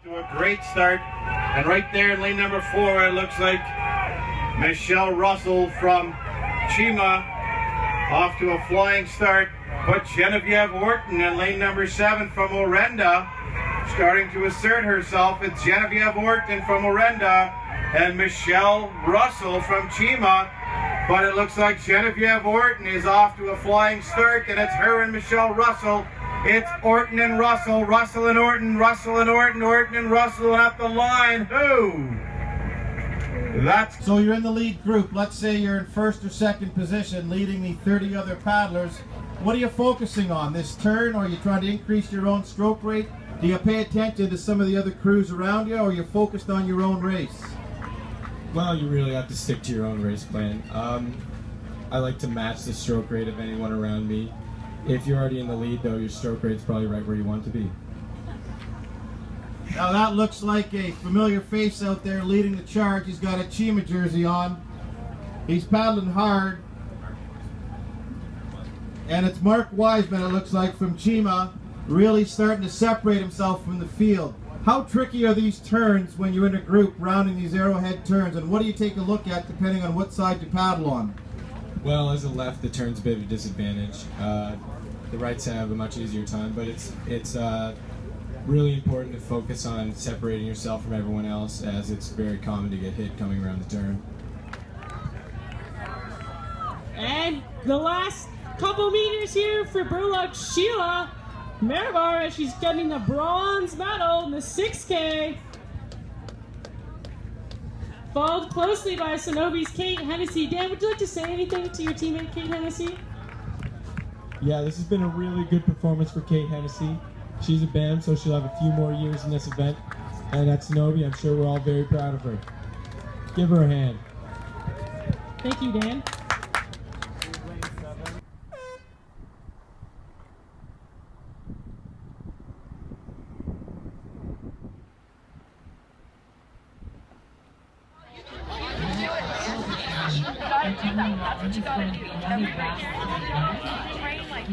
To a great start, and right there in lane number 4 it looks like Michelle Russell from Chima off to a flying start, but Genevieve Orton in lane number 7 from Orenda starting to assert herself. It's Genevieve Orton from Orenda and Michelle Russell from Chima, but it looks like Genevieve Orton is off to a flying start, and it's her and Michelle Russell. It's Orton and Russell, Russell and Orton, Russell and Orton, Orton and Russell at the line. Who? That's so you're in the lead group. Let's say you're in first or second position, leading the 30 other paddlers. What are you focusing on? This turn, or are you trying to increase your own stroke rate? Do you pay attention to some of the other crews around you, or are you focused on your own race? Well, you really have to stick to your own race plan. I like to match the stroke rate of anyone around me. If you're already in the lead, though, your stroke rate's probably right where you want it to be. Now that looks like a familiar face out there leading the charge. He's got a Chima jersey on. He's paddling hard. And it's Mark Wiseman, it looks like, from Chima, really starting to separate himself from the field. How tricky are these turns when you're in a group rounding these arrowhead turns, and what do you take a look at depending on what side you paddle on? Well, as a left, the turn's a bit of a disadvantage. The right side have a much easier time, but it's really important to focus on separating yourself from everyone else, as it's very common to get hit coming around the turn. And the last couple meters here for Burlock Sheila Meribar, as she's getting a bronze medal in the 6K. Followed closely by Senobe's Kate Hennessy. Dan, would you like to say anything to your teammate Kate Hennessy? Yeah, this has been a really good performance for Kate Hennessy. She's a BAM, so she'll have a few more years in this event. And at Senobe, I'm sure we're all very proud of her. Give her a hand. Thank you, Dan. That's what you gotta do. Every race. Train like